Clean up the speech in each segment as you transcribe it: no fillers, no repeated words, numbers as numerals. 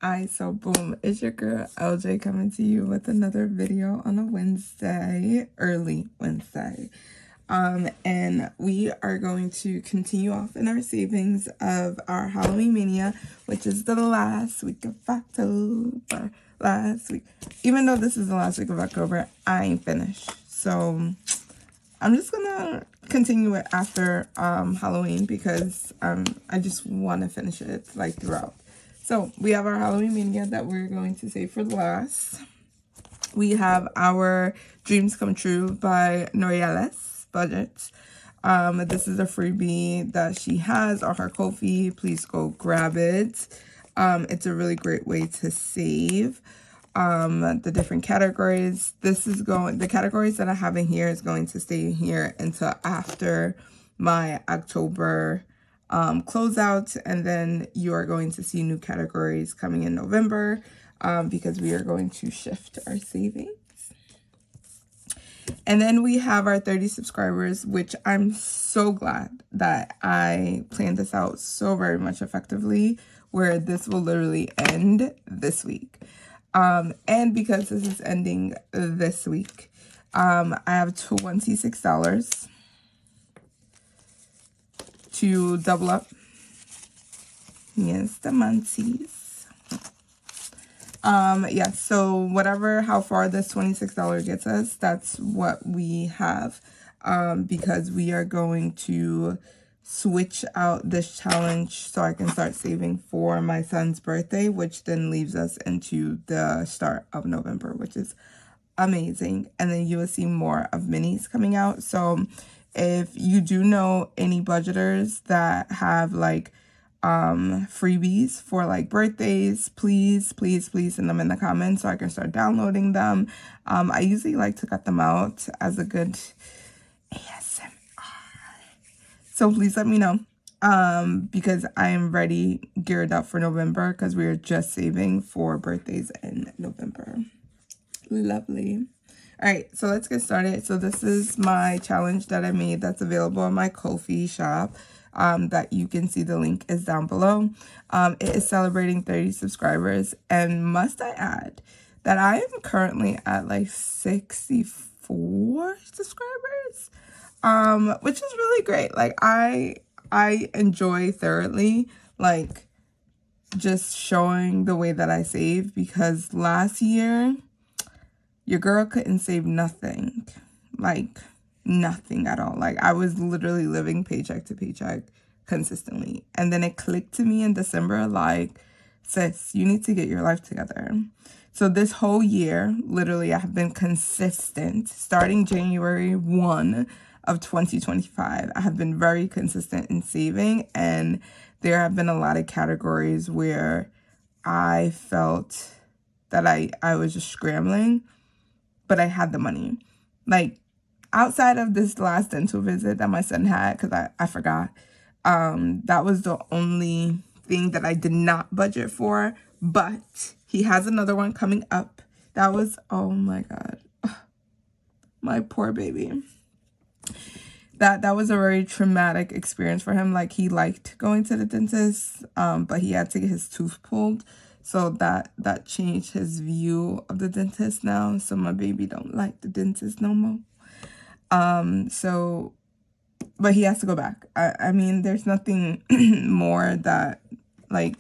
Alright, so boom, it's your girl LJ coming to you with another video on a Wednesday, early Wednesday. And we are going to continue off in our savings of our Halloween Mania, which is the last week of October. Last week. Even though this is the last week of October, I ain't finished. So I'm just gonna continue it after Halloween because I just want to finish it like throughout. So we have our Halloween Mania that we're going to save for last. We have our Dreams Come True by LJ'sButterflies. This is a freebie that she has on her Ko-fi. Please go grab it. It's a really great way to save the different categories. The categories that I have in here is going to stay here until after my October closeout, and then you are going to see new categories coming in November because we are going to shift our savings. And then we have our 30 subscribers, which I'm so glad that I planned this out so very much effectively, where this will literally end this week. And because this is ending this week, I have $26 to double up. Yes, the munchies. Yeah, so how far this $26 gets us, that's what we have. Because we are going to switch out this challenge so I can start saving for my son's birthday, which then leaves us into the start of November, which is amazing. And then you will see more of minis coming out. So if you do know any budgeters that have like freebies for like birthdays, please send them in the comments so I can start downloading them. I usually like to cut them out as a good ASMR. So please let me know because I am ready, geared up for November because we are just saving for birthdays in November. Lovely. All right, so let's get started. So this is my challenge that I made that's available on my Ko-fi shop. That you can see the link is down below. It is celebrating 30 subscribers, and must I add that I am currently at like 64 subscribers, which is really great. Like I enjoy thoroughly like just showing the way that I save, because last year your girl couldn't save nothing, like nothing at all. Like I was literally living paycheck to paycheck consistently. And then it clicked to me in December, like, sis, you need to get your life together. So this whole year, literally, I have been consistent. Starting January 1 of 2025, I have been very consistent in saving. And there have been a lot of categories where I felt that I was just scrambling, but I had the money. Like, outside of this last dental visit that my son had, because I forgot, that was the only thing that I did not budget for. But he has another one coming up. That was, oh my God, my poor baby. That was a very traumatic experience for him. Like, he liked going to the dentist, but he had to get his tooth pulled. So that changed his view of the dentist now. So my baby don't like the dentist no more. But he has to go back. I mean, there's nothing more that, like,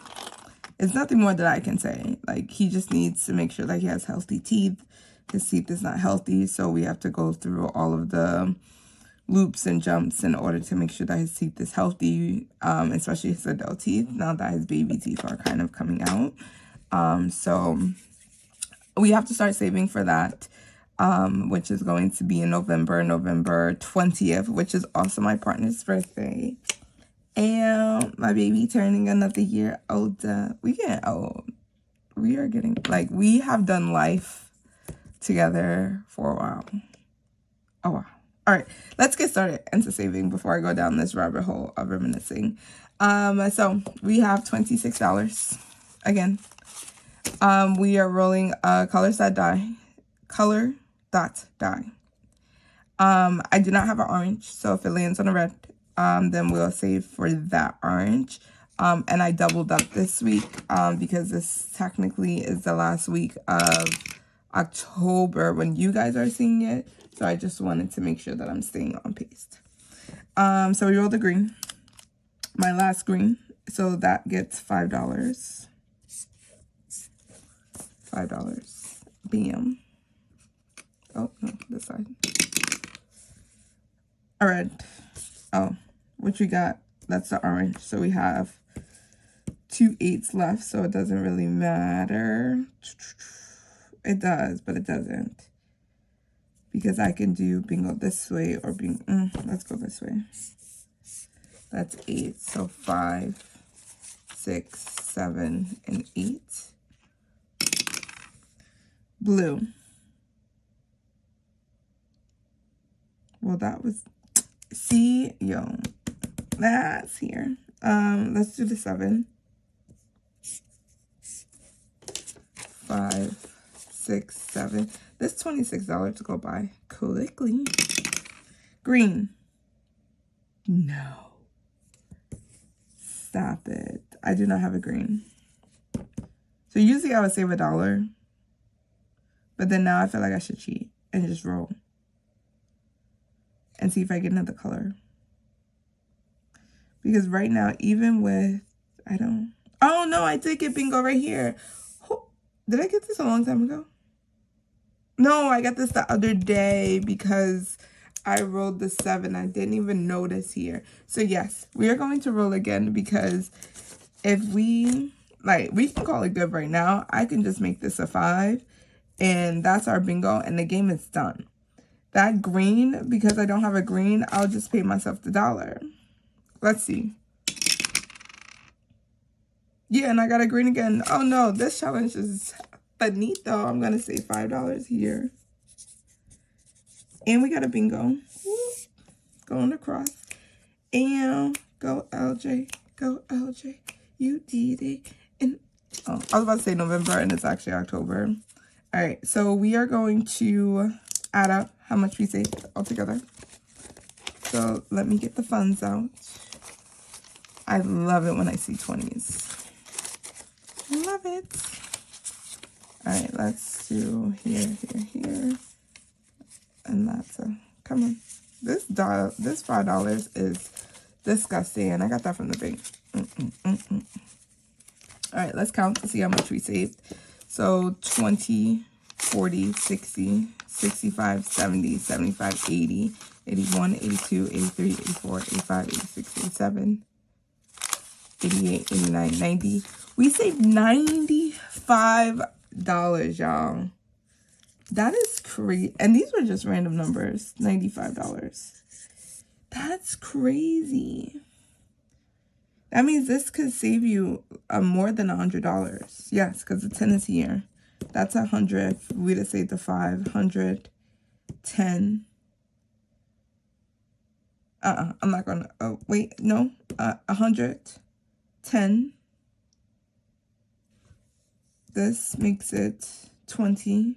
it's nothing more that I can say. Like, he just needs to make sure that he has healthy teeth. His teeth is not healthy, so we have to go through all of the loops and jumps in order to make sure that his teeth is healthy, especially his adult teeth, now that his baby teeth are kind of coming out. So we have to start saving for that. Which is going to be in November 20th, which is also my partner's birthday. And my baby turning another year older. We getting old. We are getting, like, we have done life together for a while. Oh, wow. All right, let's get started into saving before I go down this rabbit hole of reminiscing. So we have $26 again. We are rolling a color dot die. I do not have an orange, so if it lands on a red, then we'll save for that orange. And I doubled up this week because this technically is the last week of October when you guys are seeing it. So I just wanted to make sure that I'm staying on pace. So we rolled the green. My last green. So that gets $5. $5. Bam. Oh, no, this side. A red. Oh, what we got? That's the orange. So we have 2 8s left, so it doesn't really matter. It does, but it doesn't. Because I can do bingo this way or bingo. Let's go this way. That's 8. So 5, 6, 7, and 8. Blue. Well, that was... See? Yo. That's here. Let's do the 7. 5, 6, 7. This $26 to go by quickly. Green. No. Stop it. I do not have a green. So usually I would save $1. But then now I feel like I should cheat and just roll. And see if I get another color. Because right now, even with... Oh, no, I did get bingo right here. Did I get this a long time ago? No, I got this the other day because I rolled the 7. I didn't even notice here. So, yes, we are going to roll again because if we can call it good right now. I can just make this a 5. And that's our bingo. And the game is done. That green, because I don't have a green, I'll just pay myself the $1. Let's see. Yeah, and I got a green again. Oh, no, this challenge is finito. I'm going to save $5 here. And we got a bingo. Woo. Going across. And go, LJ. Go, LJ. You did it. And, I was about to say November, and it's actually October. All right, so we are going to add up how much we saved altogether. So let me get the funds out. I love it when I see 20s. Love it. All right, let's do here. And that's come on. This $5 is disgusting. And I got that from the bank. All right, let's count to see how much we saved. So 20, 40, 60, 65, 70, 75, 80, 81, 82, 83, 84, 85, 86, 87, 88, 89, 90. We saved $95, y'all. That is crazy. And these were just random numbers. $95. That's crazy. That means this could save you more than $100. Yes, because the 10 is here. That's 100. We'd have saved the 5. 100, 10. I'm not going to. Oh, wait. No. 100, 10. This makes it 20.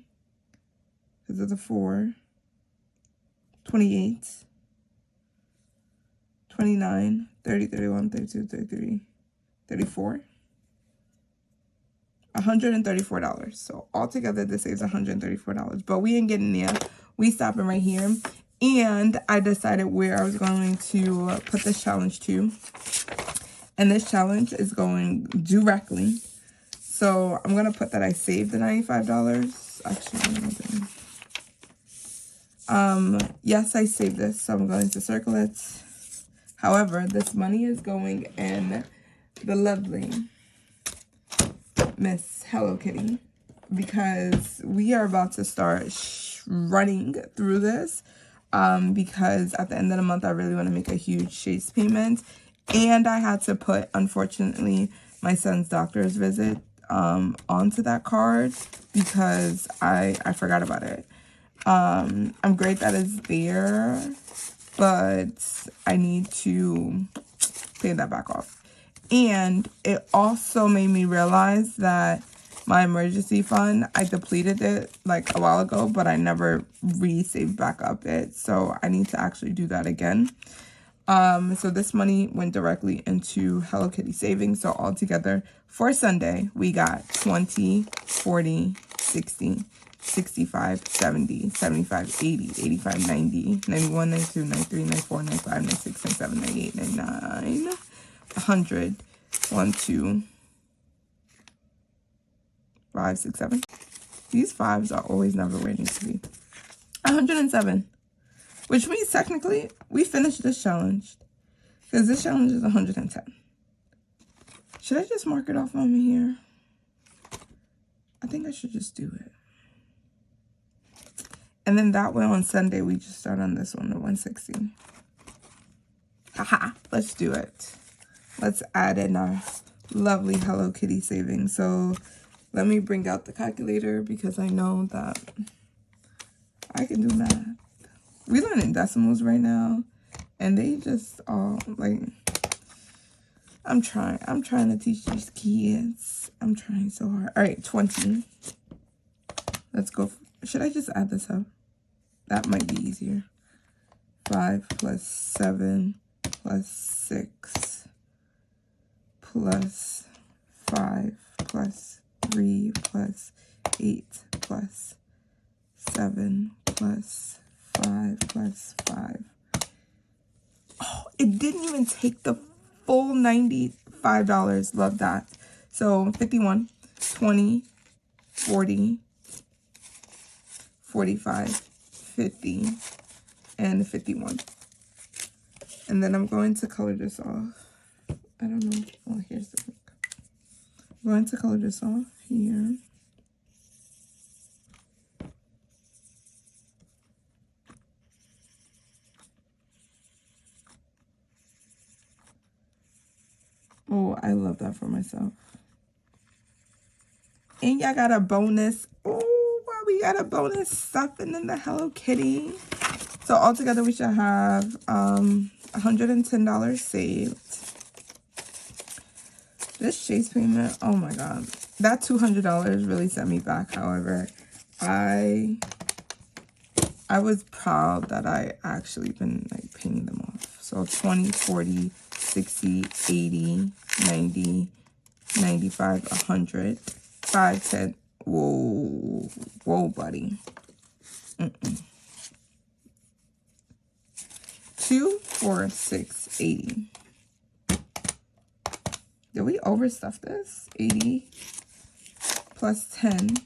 Because of the 4. 28. 29, 30, 31, 32, 33, 34. $134. So altogether, this saves $134. But we ain't getting there. We stopping right here. And I decided where I was going to put this challenge to. And this challenge is going directly. So I'm going to put that I saved the $95. Actually, yes, I saved this. So I'm going to circle it. However, this money is going in the lovely Miss Hello Kitty because we are about to start running through this because at the end of the month, I really want to make a huge Chase payment. And I had to put, unfortunately, my son's doctor's visit onto that card because I forgot about it. I'm great that it's there, but I need to pay that back off. And it also made me realize that my emergency fund, I depleted it like a while ago, but I never re-saved back up it. So I need to actually do that again. So this money went directly into Hello Kitty savings. So altogether for Sunday, we got 20, 40, 60, 65, 70, 75, 80, 85, 90, 91, 92, 93, 94, 95, 96, 97, 98, 99, 100, 1, 2, 5, 6, 7. These fives are always never where they need to be. 107. Which means technically we finished this challenge. Because this challenge is 110. Should I just mark it off on here? I think I should just do it. And then that way on Sunday, we just start on this one, the 160. Haha, let's do it. Let's add in our lovely Hello Kitty savings. So let me bring out the calculator because I know that I can do math. We learning decimals right now, and they just all like, I'm trying to teach these kids. I'm trying so hard. All right, 20. Let's go. Should I just add this up? That might be easier. 5 plus 7 plus 6 plus 5 plus 3 plus 8 plus 7 plus 5 plus 5. Oh, it didn't even take the full $95. Love that. So 51, 20, 40, 45, 50, and 51. And then I'm going to color this off. I don't know. Oh, here's the book. I'm going to color this off here. Oh, I love that for myself. And y'all got a bonus. Oh, wow, we got a bonus stuffing in the Hello Kitty. So altogether, we should have $110 saved. This chase payment, oh my God. That $200 really set me back. However, I was proud that I actually been like paying them off. So 20, 40, 60, 80, 90, 95, 100, 5, 10. Whoa, whoa, buddy. 2, 4, 6, 80. Did we overstuff this? 80 plus 10.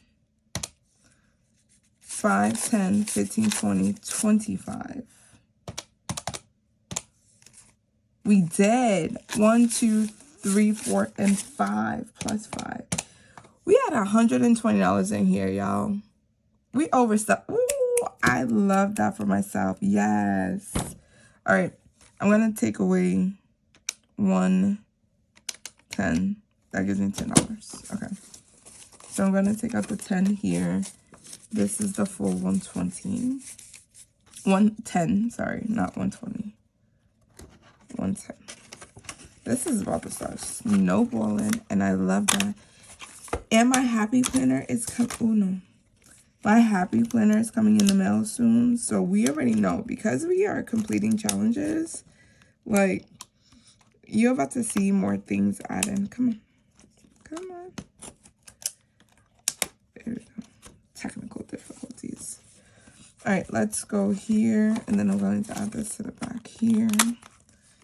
5, 10, 15, 20, 25. We did. 1, 2, 3, 4, and 5 plus 5. We had $120 in here, y'all. We overstuffed. Ooh, I love that for myself. Yes. All right. I'm going to take away 110. That gives me $10. Okay. So I'm going to take out the 10 here. This is the full 120. 110, sorry, not 120. 110. This is about to start snowballing, and I love that. And my happy planner is coming. Oh no. My happy planner is coming in the mail soon. So we already know, because we are completing challenges, like, you're about to see more things add in. Come on. Come on. There we go. Technical difficulties. All right, let's go here. And then I'm going to add this to the back here.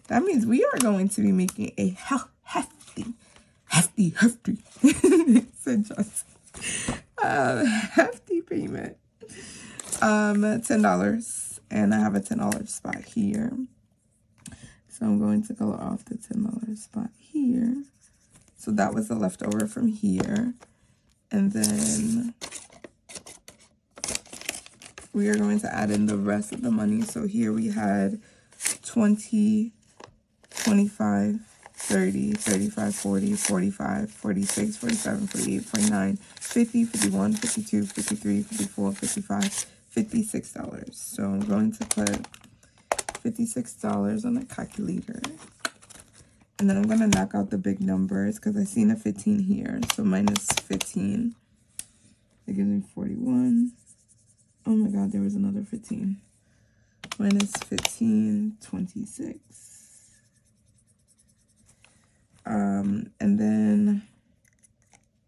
That means we are going to be making a hefty hefty payment. $10. And I have a $10 spot here. So I'm going to color off the $10 spot here. So that was the leftover from here. And then we are going to add in the rest of the money. So here we had 20, 25, 30, 35, 40, 45, 46, 47, 48, 49, 50, 51, 52, 53, 54, 55, $56. So I'm going to put $56 on the calculator. And then I'm going to knock out the big numbers because I seen a 15 here. So minus 15. It gives me 41. Oh my God, there was another 15. minus 15, 26. And then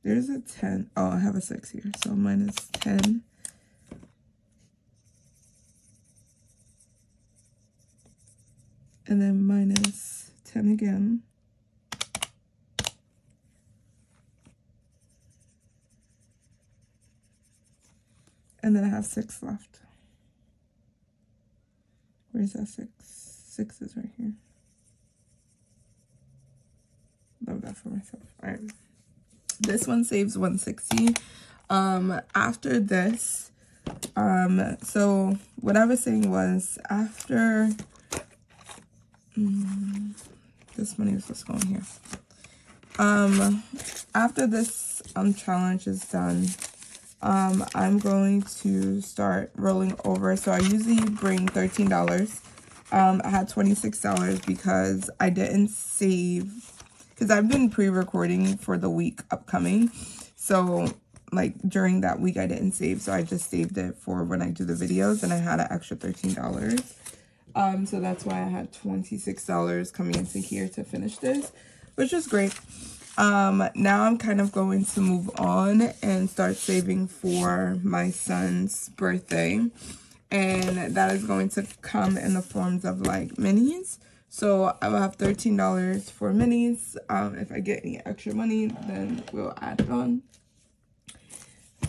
there's a 10. Oh, I have a 6 here. So minus 10. And then minus 10 again. And then I have 6 left. Where's that 6? 6 is right here. Love that for myself. All right. This one saves 160. After this, so what I was saying was after this money is supposed to go in here. After this challenge is done, I'm going to start rolling over. So I usually bring $13. I had $26 because I didn't save, because I've been pre-recording for the week upcoming. So like during that week I didn't save, so I just saved it for when I do the videos, and I had an extra $13. So that's why I had $26 coming into here to finish this, which is great. Now I'm kind of going to move on and start saving for my son's birthday, and that is going to come in the forms of like minis. So I will have $13 for minis. If I get any extra money, then we'll add it on.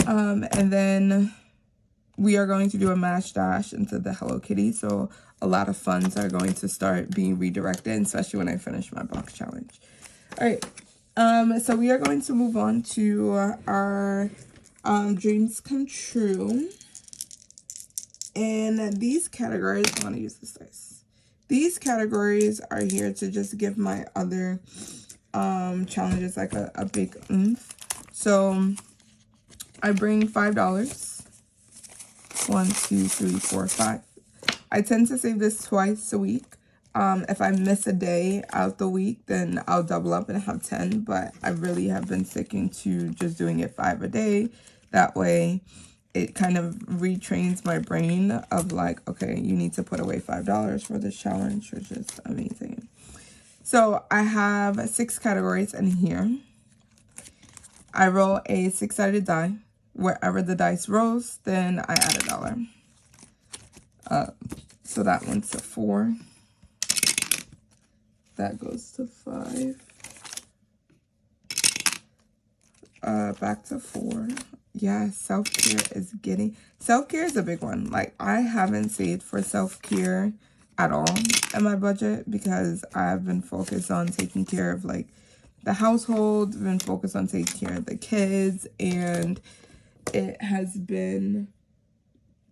And then we are going to do a mash dash into the Hello Kitty. So a lot of funds are going to start being redirected, especially when I finish my box challenge. All right. So we are going to move on to our dreams come true. And these categories, I want to use this dice. These categories are here to just give my other challenges like a big oomph. So I bring $5. 1, 2, 3, 4, 5. I tend to save this twice a week. If I miss a day out the week, then I'll double up and have 10. But I really have been sticking to just doing it 5 a day. That way, it kind of retrains my brain of like, okay, you need to put away $5 for this challenge, which is amazing. So I have 6 categories in here. I roll a 6-sided die. Wherever the dice rolls, then I add $1. So that one's a 4. That goes to 5. Back to 4. Yeah, self-care is getting... Self-care is a big one. Like, I haven't saved for self-care at all in my budget because I've been focused on taking care of, like, the household, been focused on taking care of the kids, and it has been...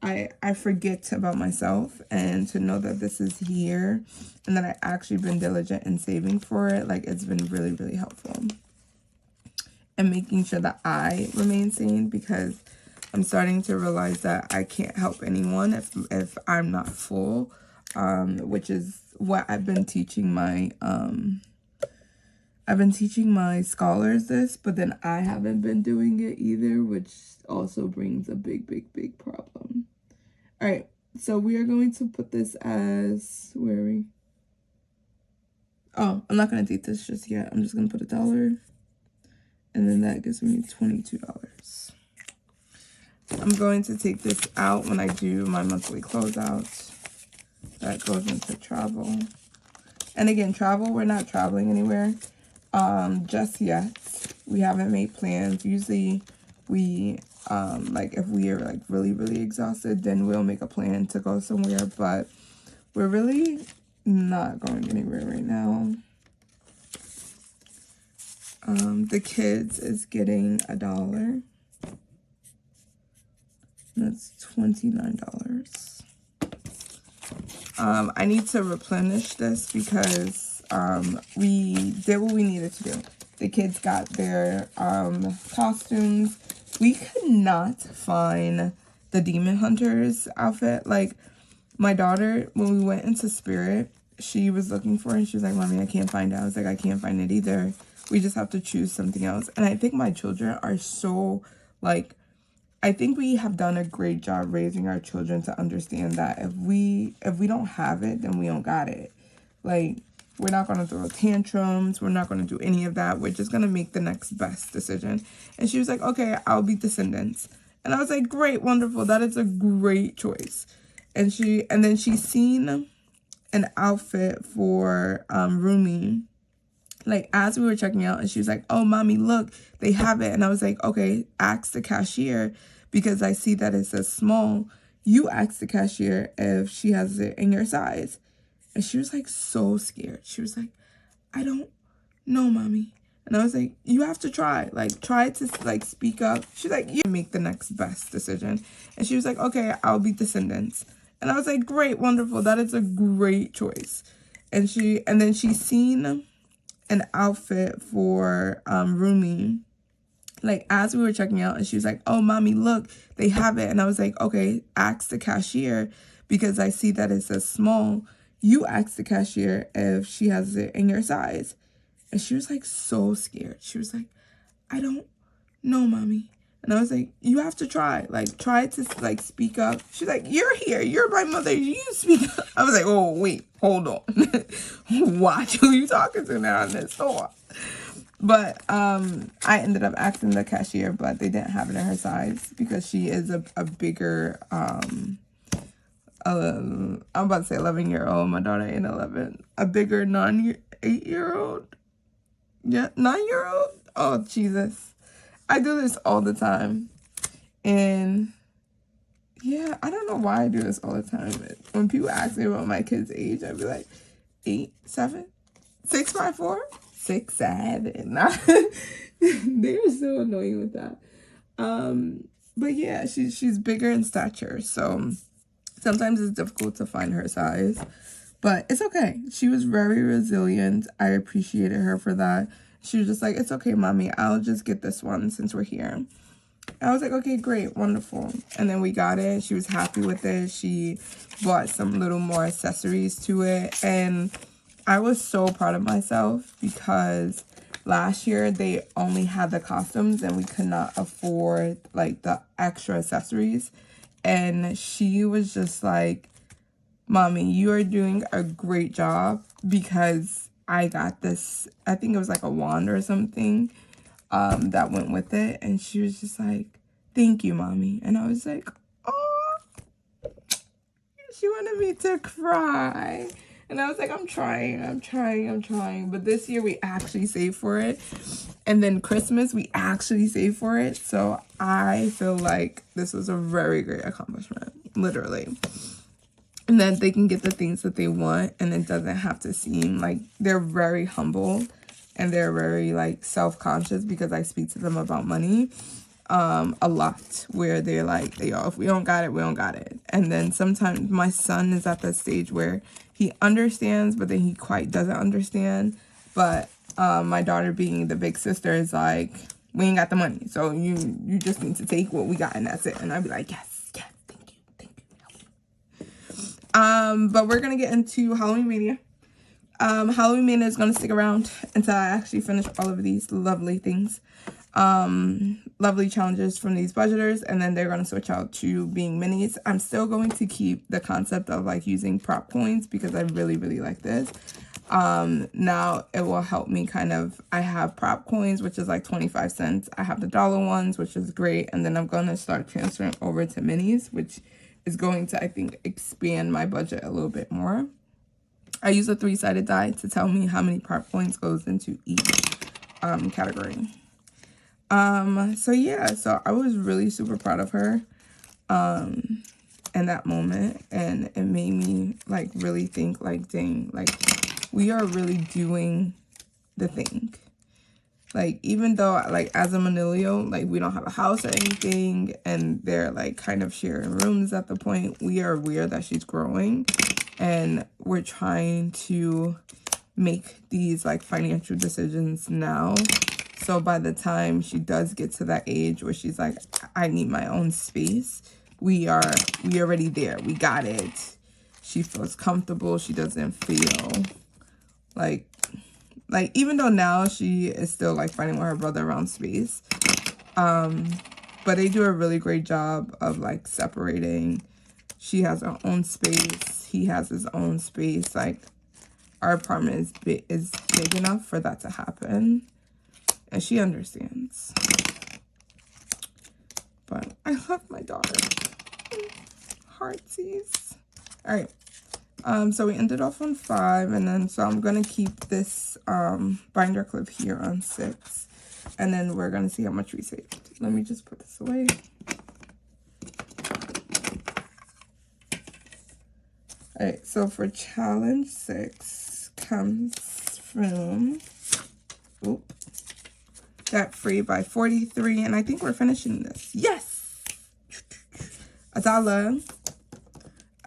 I forget about myself, and to know that this is here and that I actually been diligent in saving for it, like, it's been really, really helpful. And making sure that I remain sane, because I'm starting to realize that I can't help anyone if I'm not full, which is what I've been teaching my scholars this, but then I haven't been doing it either, which also brings a big, big, big problem. All right, so we are going to put this as, where are we? Oh, I'm not going to date this just yet. I'm just going to put $1. And then that gives me $22. I'm going to take this out when I do my monthly closeout. That goes into travel. And again, travel, we're not traveling anywhere just yet. We haven't made plans. Usually we, like if we are like really, really exhausted, then we'll make a plan to go somewhere. But we're really not going anywhere right now. The kids is getting $1. That's $29. I need to replenish this because we did what we needed to do. The kids got their costumes. We could not find the Demon Hunters outfit. Like, my daughter, when we went into Spirit, she was looking for it, and she was like, Mommy, I can't find it. I was like, I can't find it either. We just have to choose something else. And I think my children are so, like, I think we have done a great job raising our children to understand that if we don't have it, then we don't got it. Like, we're not going to throw tantrums. We're not going to do any of that. We're just going to make the next best decision. And she was like, okay, I'll be Descendants. And I was like, great, wonderful. That is a great choice. And then she seen an outfit for Rumi, like, as we were checking out, and she was like, oh, mommy, look, they have it. And I was like, okay, ask the cashier, because I see that it says small. You ask the cashier if she has it in your size. And she was like so scared. She was like, I don't know, mommy. And I was like, you have to try. Like, try to, like, speak up. She's like, you make the next best decision. And she was like, okay, I'll be Descendants. And I was like, great, wonderful. That is a great choice. And then she seen an outfit for Rumi, like, as we were checking out, and she was like, oh, mommy, look, they have it. And I was like, okay, ask the cashier, because I see that it says small. You ask the cashier if she has it in your size. And she was like so scared. She was like, I don't know, mommy. And I was like, you have to try. Like, try to, like, speak up. She's like, you're here. You're my mother. You speak up. I was like, oh, wait, hold on. Watch who you talking to now in this store. But I ended up asking the cashier, but they didn't have it in her size, because she is a bigger, I'm about to say 11-year-old. My daughter ain't 11. A bigger 8-year-old. Yeah, 9-year-old. Oh, Jesus. I do this all the time. And yeah, I don't know why I do this all the time. When people ask me about my kid's age, I'd be like, 8, 7, 6, 5, 4, 6, 7. They're so annoying with that. But yeah, she's bigger in stature, so sometimes it's difficult to find her size. But it's okay. She was very resilient. I appreciated her for that. She was just like, it's okay, mommy. I'll just get this one since we're here. I was like, okay, great, wonderful. And then we got it. She was happy with it. She bought some little more accessories to it. And I was so proud of myself, because last year they only had the costumes and we could not afford, like, the extra accessories. And she was just like, mommy, you are doing a great job, because I got this, I think it was like a wand or something that went with it. And she was just like, thank you, mommy. And I was like, oh, she wanted me to cry. And I was like, I'm trying. But this year we actually saved for it. And then Christmas, we actually saved for it. So I feel like this was a very great accomplishment, literally. And then they can get the things that they want, and it doesn't have to seem like, they're very humble and they're very, like, self-conscious, because I speak to them about money a lot, where they're like, if we don't got it, we don't got it. And then sometimes my son is at that stage where he understands, but then he quite doesn't understand. But my daughter, being the big sister, is like, we ain't got the money, so you just need to take what we got, and that's it. And I'd be like, yes, thank you. But we're gonna get into Halloween Mania. Halloween Mania is gonna stick around until I actually finish all of these lovely things, lovely challenges from these budgeters, and then they're gonna switch out to being minis. I'm still going to keep the concept of, like, using prop coins, because I really like this. Now it will help me kind of, I have prop coins, which is like 25 cents. I have the dollar ones, which is great. And then I'm going to start transferring over to minis, which is going to, I think, expand my budget a little bit more. I use a 3-sided die to tell me how many prop coins goes into each category. So yeah, so I was really super proud of her in that moment, and it made me, like, really think, like, dang, like, we are really doing the thing. Like, even though, like, as a millennial, like, we don't have a house or anything, and they're, like, kind of sharing rooms at the point, we are aware that she's growing, and we're trying to make these, like, financial decisions now. So by the time she does get to that age where she's like, I need my own space, we already there. We got it. She feels comfortable. She doesn't feel like even though now she is still, like, fighting with her brother around space, but they do a really great job of like separating. She has her own space. He has his own space. Like, our apartment is big enough for that to happen. And she understands. But I love my daughter. Heartsies. All right. So we ended off on 5. And then, so I'm going to keep this binder clip here on 6. And then we're going to see how much we saved. Let me just put this away. All right. So for challenge 6 comes from, Debt Free by 43. And I think we're finishing this. Yes! $1.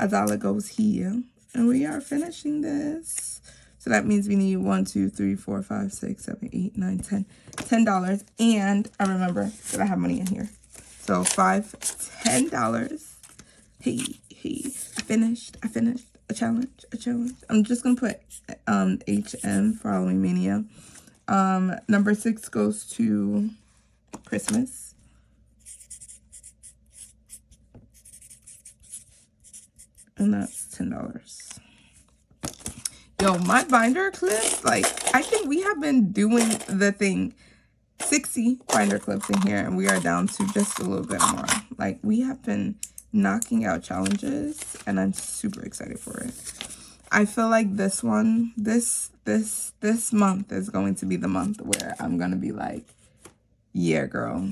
$1 goes here. And we are finishing this. So that means we need 1, 2, 3, 4, 5, 6, 7, 8, 9, 10. $10. And I remember that I have money in here. So 5, $10. Hey, I finished. A challenge. I'm just gonna put HM for Halloween Mania. Number 6 goes to Christmas. And that's $10. Yo, my binder clips, like, I think we have been doing the thing. 60 binder clips in here, and we are down to just a little bit more. Like, we have been knocking out challenges, and I'm super excited for it. I feel like this one, this month is going to be the month where I'm gonna be like, yeah, girl,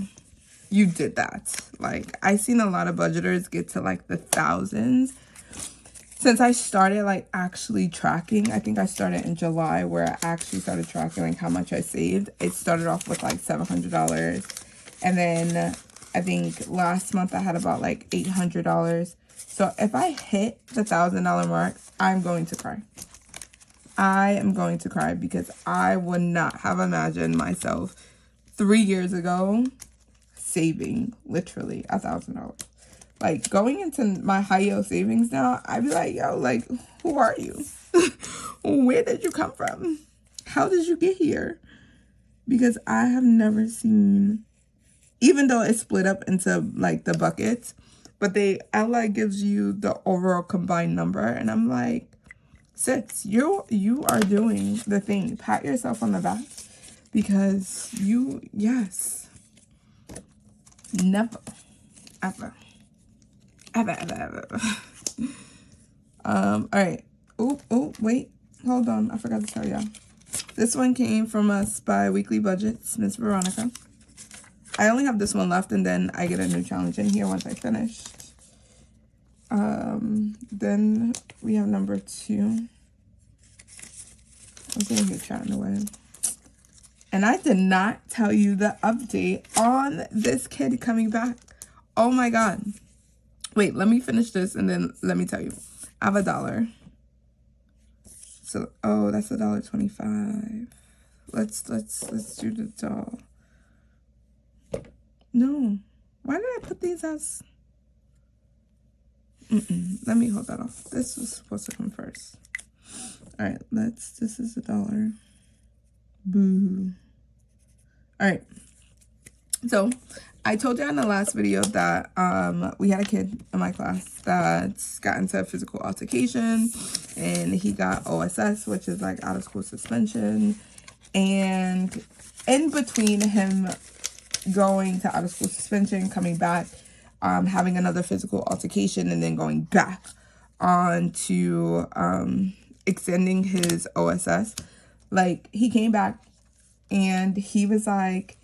you did that. Like, I've seen a lot of budgeters get to like the thousands. Since I started like actually tracking, I think I started in July, where I actually started tracking like how much I saved. It started off with like $700. And then I think last month I had about like $800. So if I hit the $1,000 mark, I'm going to cry. I am going to cry because I would not have imagined myself 3 years ago saving literally $1,000. Like, going into my high yield savings now, I'd be like, yo, like, who are you? Where did you come from? How did you get here? Because I have never seen, even though it's split up into like the buckets, but LI gives you the overall combined number. And I'm like, sis, you are doing the thing. Pat yourself on the back, because yes, never, ever. All right. Oh, wait. Hold on. I forgot to tell y'all. This one came from us by Weekly Budgets, Miss Veronica. I only have this one left, and then I get a new challenge in here once I finish. Then we have number 2. I was going to get chatting away. And I did not tell you the update on this kid coming back. Oh my God. Wait, let me finish this and then let me tell you. I have $1. So, oh, that's $1.25. Let's do the doll. No. Why did I put these as? Let me hold that off. This was supposed to come first. All right, this is $1. Boo. All right. So, I told you in the last video that we had a kid in my class that's got into a physical altercation, and he got OSS, which is like out of school suspension. And in between him going to out of school suspension, coming back, having another physical altercation, and then going back on to extending his OSS, like, he came back and he was like,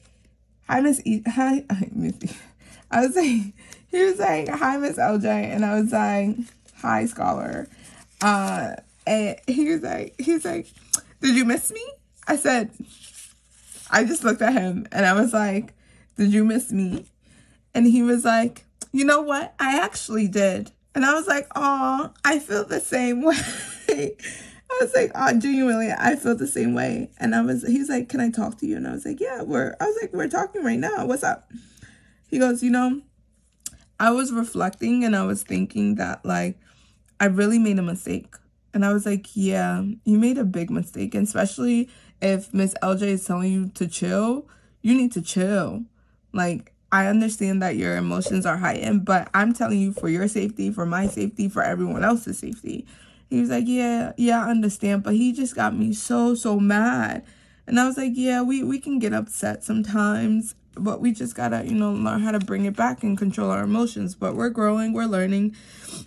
hi, Miss Missy. I was like, he was like, hi, Miss LJ. And I was like, hi, Scholar. And he was like, did you miss me? I said, I just looked at him and I was like, did you miss me? And he was like, you know what? I actually did. And I was like, oh, I feel the same way. I was like, oh, genuinely, I feel the same way. And he was like, can I talk to you? And I was like, yeah, we're talking right now. What's up? He goes, I was reflecting and I was thinking that, like, I really made a mistake. And I was like, yeah, you made a big mistake. And especially if Miss LJ is telling you to chill, you need to chill. Like, I understand that your emotions are heightened, but I'm telling you for your safety, for my safety, for everyone else's safety. He was like, yeah, I understand. But he just got me so mad. And I was like, yeah, we can get upset sometimes, but we just gotta, learn how to bring it back and control our emotions. But we're growing, we're learning.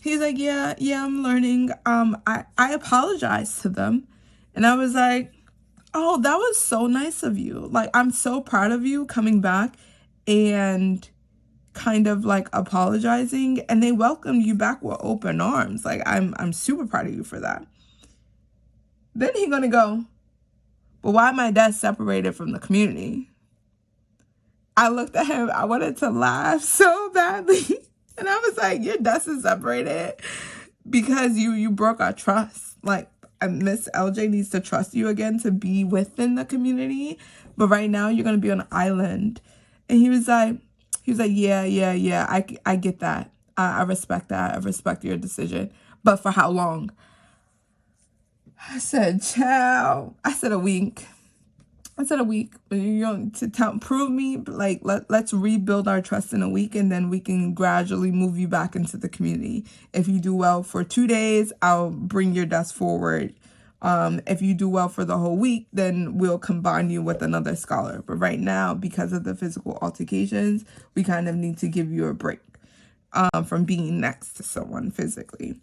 He's like, yeah, I'm learning. I apologized to them. And I was like, oh, that was so nice of you. Like, I'm so proud of you coming back and kind of like apologizing, and they welcomed you back with open arms. Like, I'm super proud of you for that. Then he gonna go, but why my dad separated from the community? I looked at him, I wanted to laugh so badly. And I was like, your desk is separated because you broke our trust. Like, Miss LJ needs to trust you again to be within the community. But right now you're going to be on an island. And he was like, yeah, I get that. I respect that. I respect your decision. But for how long? I said, ciao. I said a week. To prove me, like, let's rebuild our trust in a week, and then we can gradually move you back into the community. If you do well for 2 days, I'll bring your desk forward. If you do well for the whole week, then we'll combine you with another scholar. But right now, because of the physical altercations, we kind of need to give you a break from being next to someone physically.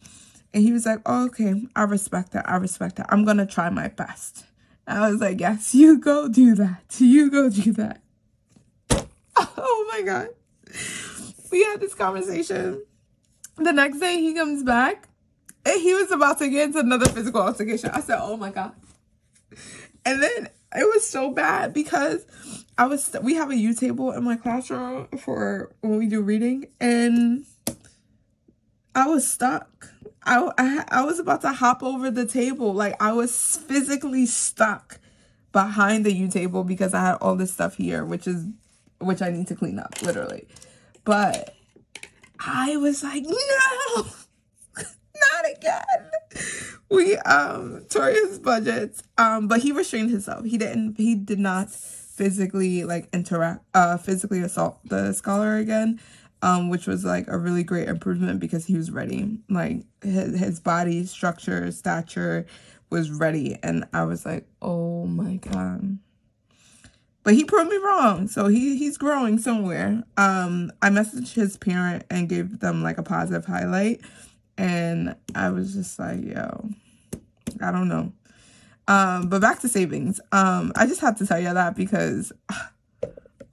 And he was like, oh, okay, I respect that. I'm going to try my best. I was like, yes, you go do that. Oh my God. We had this conversation. The next day he comes back and he was about to get into another physical altercation. I said, oh my God. And then it was so bad because we have a U table in my classroom for when we do reading, and I was stuck. I was about to hop over the table. Like, I was physically stuck behind the U table because I had all this stuff here, which I need to clean up, literally. But I was like, no, not again. We tore his budgets, but he restrained himself. He did not physically physically assault the scholar again. Which was like a really great improvement because he was ready. Like, his body structure, stature was ready. And I was like, oh my God. But he proved me wrong. So he's growing somewhere. I messaged his parent and gave them like a positive highlight. And I was just like, yo, I don't know. But back to savings. I just had to tell you that because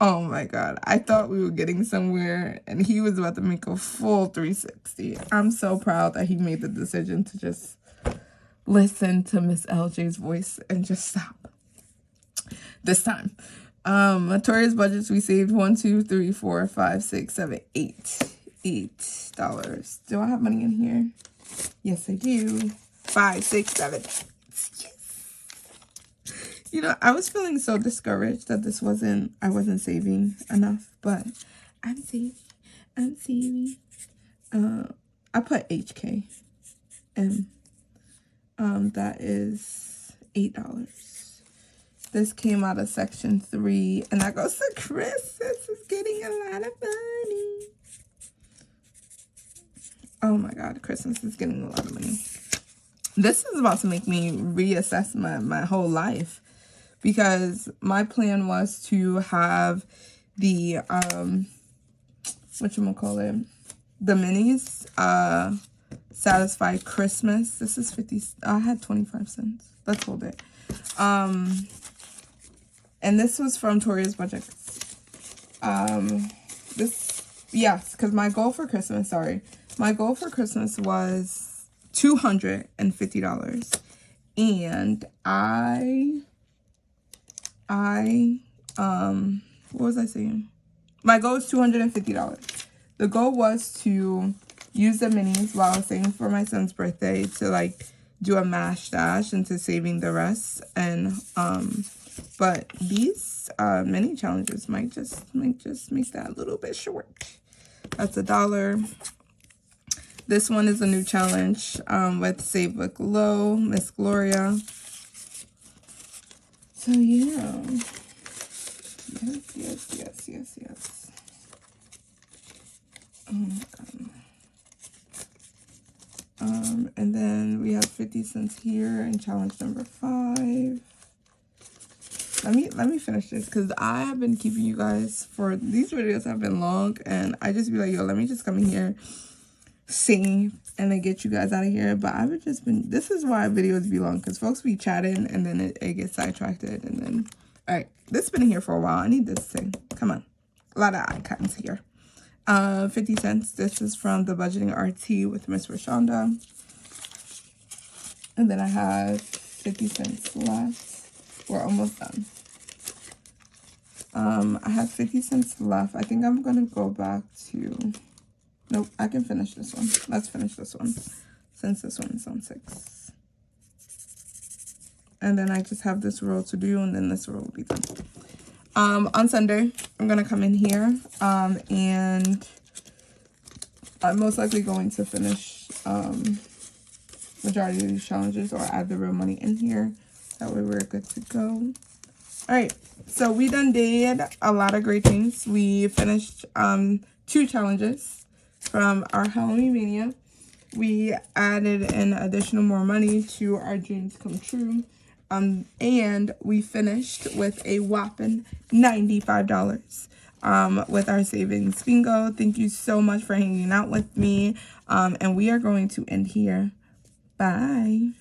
oh my God, I thought we were getting somewhere and he was about to make a full 360. I'm so proud that he made the decision to just listen to Miss LJ's voice and just stop. This time. Toria's budgets, we saved $1, 2, 3, 4, 5, 6, 7, 8. $8. Do I have money in here? Yes, I do. 5, 6, 7. I was feeling so discouraged that I wasn't saving enough, but I'm saving. I put HK, and that is $8. This came out of section 3, and that goes to Chris. This is getting a lot of money. Oh my God, Christmas is getting a lot of money. This is about to make me reassess my whole life. Because my plan was to have the, the minis, satisfy Christmas. This is 50, I had 25 cents. Let's hold it. And this was from Toria's budget. Yes, because my goal for Christmas was $250. And what was I saying? My goal is $250. The goal was to use the minis while I was saving for my son's birthday to like do a mash dash into saving the rest. And but these mini challenges might just make that a little bit short. That's $1. This one is a new challenge with Save with Glow, Miss Gloria. So yeah. Yes. And then we have 50 cents here in challenge number 5. Let me finish this because I have been keeping you guys for these videos have been long, and I just be like, yo, let me just come in here, sing, and then get you guys out of here. But I've just been, this is why videos be long, because folks be chatting and then it gets sidetracked, and then, all right, this has been here for a while. I need this thing. Come on. A lot of icons here. 50 cents. This is from the Budgeting RT with Miss Rashonda. And then I have 50 cents left. We're almost done. I have 50 cents left. I think I'm gonna go back to, nope, I can finish this one. Let's finish this one since this one is on 6. And then I just have this row to do, and then this row will be done. On Sunday, I'm gonna come in here, and I'm most likely going to finish majority of these challenges, or add the real money in here. That way we're good to go. All right, so we done did a lot of great things. We finished 2 challenges from our Halloween Mania. We added an additional more money to our dreams come true. And we finished with a whopping $95 with our savings bingo. Thank you so much for hanging out with me. And we are going to end here. Bye.